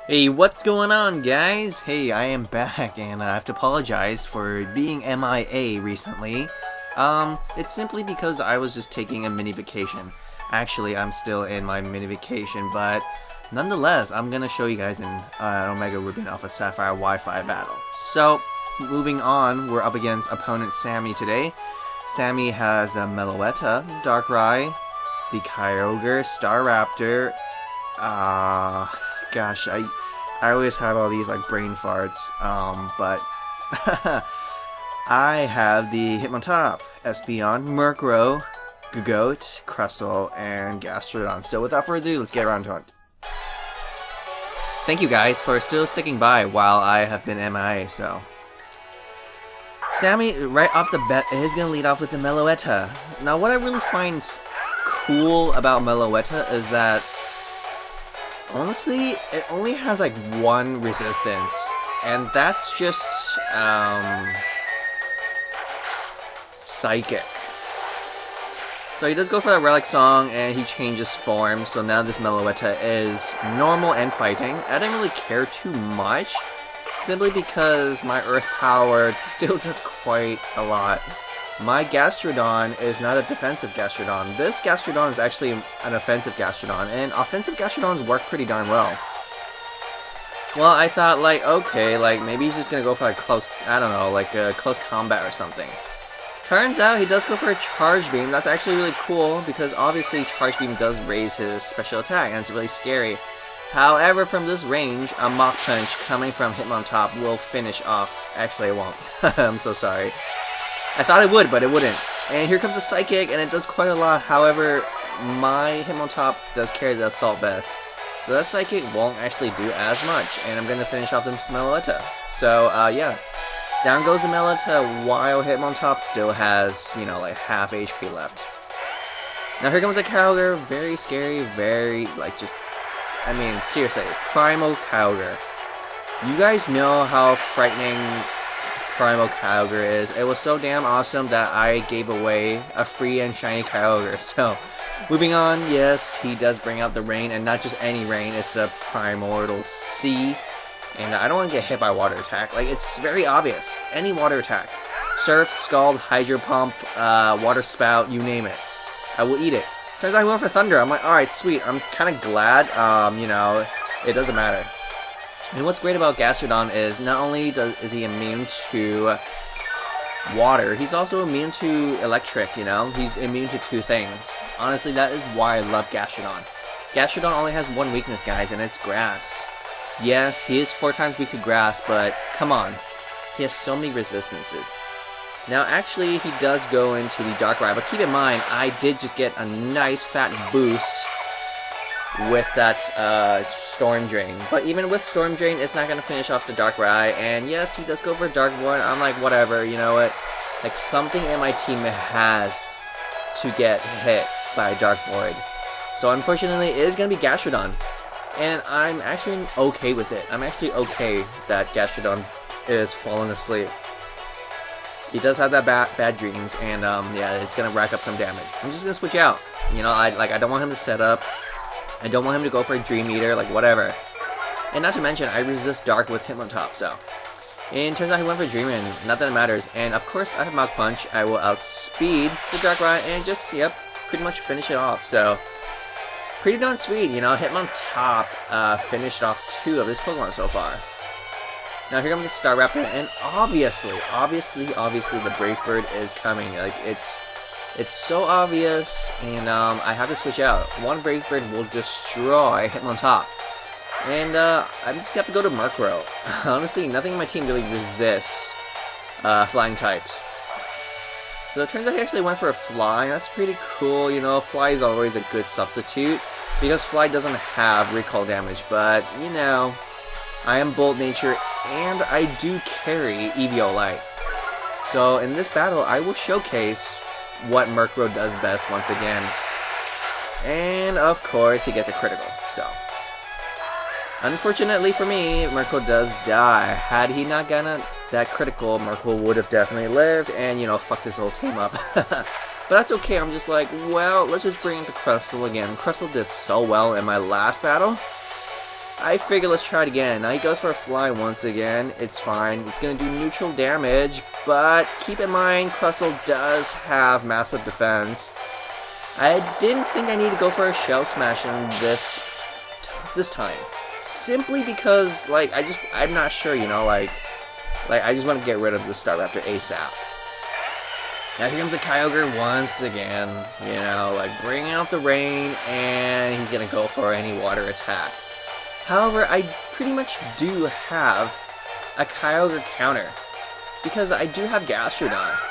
Hey, what's going on, guys? Hey, I am back, and I have to apologize for being MIA recently. It's simply because I was just taking a mini vacation. Actually, I'm still in my mini vacation, but nonetheless, I'm gonna show you guys an Omega Ruby Alpha Sapphire Wi-Fi battle. So, moving on, we're up against opponent Sammy today. Sammy has a Meloetta, Darkrai, the Kyogre, Staraptor. Gosh, I always have all these like brain farts, but I have the Hitmontop, Espeon, Murkrow, Gogoat, Crustle, and Gastrodon. So without further ado, let's get around to it. Thank you guys for still sticking by while I have been MIA, so. Sammy, right off the bat, is going to lead off with the Meloetta. Now what I really find cool about Meloetta is that honestly, it only has like one resistance, and that's just Psychic. So he does go for that Relic Song, and he changes form, so now this Meloetta is normal and fighting. I didn't really care too much, simply because my Earth Power still does quite a lot. My Gastrodon is not a defensive Gastrodon. This Gastrodon is actually an offensive Gastrodon, and offensive Gastrodons work pretty darn well. Well, I thought, like, okay, like, maybe he's just gonna go for a close, I don't know, like a close combat or something. Turns out he does go for a Charge Beam. That's actually really cool, because obviously Charge Beam does raise his special attack, and it's really scary. However, from this range, a Mach Punch coming from Hitmontop will finish off. Actually, it won't. I'm so sorry. I thought it would, but it wouldn't. And here comes a Psychic, and it does quite a lot. However, my Hitmontop does carry the Assault Vest, so that Psychic won't actually do as much, and I'm going to finish off this Meloetta. So, yeah. Down goes the Meloetta, while Hitmontop still has, you know, like half HP left. Now here comes a Kyogre, very scary, very, like, just, I mean, seriously, Primal Kyogre. You guys know how frightening Primal Kyogre is. It was so damn awesome that I gave away a free and shiny Kyogre. So, moving on, yes, he does bring out the rain, and not just any rain, it's the Primordial Sea. And I don't want to get hit by water attack. Like, it's very obvious. Any water attack. Surf, Scald, Hydro Pump, Water Spout, you name it. I will eat it. Turns out I went for Thunder. I'm like, alright, sweet. I'm kind of glad, you know, it doesn't matter. And what's great about Gastrodon is not only is he immune to water, he's also immune to electric, you know? He's immune to two things. Honestly, that is why I love Gastrodon. Gastrodon only has one weakness, guys, and it's Grass. Yes, he is 4 times weak to Grass, but come on. He has so many resistances. Now, actually, he does go into the Darkrai, but keep in mind, I did just get a nice fat boost with that Storm Drain. But even with Storm Drain, it's not going to finish off the Darkrai. And yes, he does go for Dark Void. I'm like, whatever, you know what? Like, something in my team has to get hit by Dark Void. So unfortunately, it is going to be Gastrodon. And I'm actually okay with it. I'm actually okay that Gastrodon is falling asleep. He does have that bad dreams, and yeah, it's going to rack up some damage. I'm just going to switch out. You know, I don't want him to set up. I don't want him to go for a Dream Eater, like, whatever. And not to mention, I resist Dark with Hitmontop, so. And it turns out he went for Dream Eater, not that it matters. And of course, I have Mach Punch. I will outspeed the Darkrai and just, yep, pretty much finish it off. So, pretty darn sweet, you know. Hitmontop finished off 2 of his Pokemon so far. Now here comes the Staraptor, and obviously, the Brave Bird is coming. Like, it's so obvious, and I have to switch out. One Brave Bird will destroy Hitmontop. And I just have to go to Murkrow. Honestly, nothing in my team really resists flying types. So it turns out he actually went for a Fly. That's pretty cool, you know. Fly is always a good substitute, because Fly doesn't have recall damage, but, you know, I am Bold Nature, and I do carry Eviolite. So in this battle, I will showcase what Murkrow does best once again. And of course, he gets a critical, so. Unfortunately for me, Murkrow does die. Had he not gotten that critical, Murkrow would have definitely lived, and, you know, fucked his whole team up. But that's okay, I'm just like, well, let's just bring in the Crustle again. Crustle did so well in my last battle. I figure let's try it again. Now he goes for a fly once again. It's fine. It's going to do neutral damage, but keep in mind, Crustle does have massive defense. I didn't think I need to go for a Shell Smash in this time. Simply because, like, I'm not sure, you know, like I just want to get rid of the Staraptor ASAP. Now here comes a Kyogre once again, you know, like bringing out the rain, and he's gonna go for any water attack. However, I pretty much do have a Kyogre counter, because I do have Gastrodon.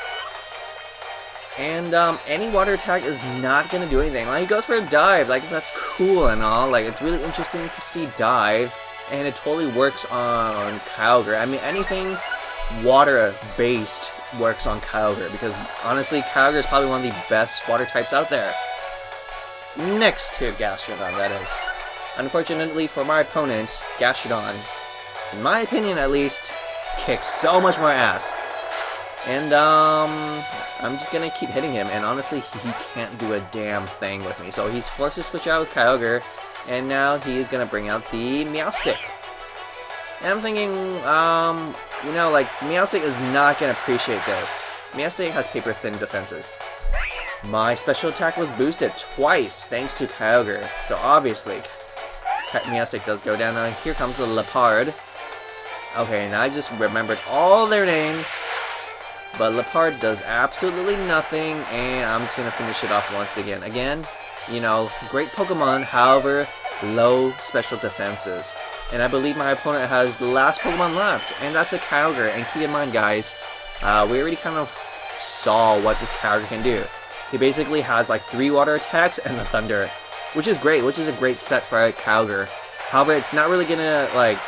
And any water attack is not gonna do anything. Like, he goes for a dive, like that's cool and all, like it's really interesting to see dive, and it totally works on Kyogre. I mean, anything water based works on Kyogre, because honestly, Kyogre is probably one of the best water types out there. Next to Gastrodon, that is. Unfortunately for my opponent, Gastrodon, in my opinion at least, kicks so much more ass. And I'm just gonna keep hitting him, and honestly, he can't do a damn thing with me. So he's forced to switch out with Kyogre, and now he's gonna bring out the Meowstic. And I'm thinking, you know, like, Meowstic is not going to appreciate this. Meowstic has paper-thin defenses. My special attack was boosted twice, thanks to Kyogre. So obviously, Meowstic does go down. Now here comes the Liepard. Okay, and I just remembered all their names. But Liepard does absolutely nothing, and I'm just going to finish it off once again. Again, you know, great Pokemon, however, low special defenses. And I believe my opponent has the last Pokemon left, and that's a Kyogre. And keep in mind, guys, we already kind of saw what this Kyogre can do. He basically has like 3 water attacks and the Thunder, which is great, which is a great set for a Kyogre. However, it's not really gonna like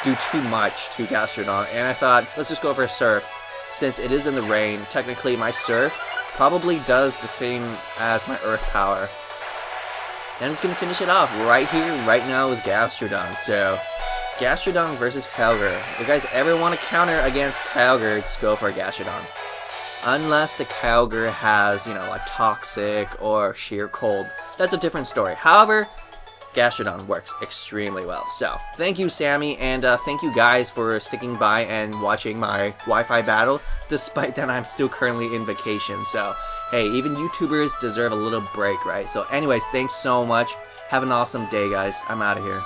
do too much to Gastrodon, and I thought, let's just go for a Surf. Since it is in the rain, technically my Surf probably does the same as my Earth Power. And it's going to finish it off right here, right now with Gastrodon. So, Gastrodon versus Kyogre. If you guys ever want to counter against Kyogre, just go for Gastrodon. Unless the Kyogre has, you know, like Toxic or Sheer Cold. That's a different story. However, Gastrodon works extremely well. So, thank you, Sammy, and thank you guys for sticking by and watching my Wi-Fi battle, despite that I'm still currently in vacation. So, hey, even YouTubers deserve a little break, right? So anyways, thanks so much. Have an awesome day, guys. I'm out of here.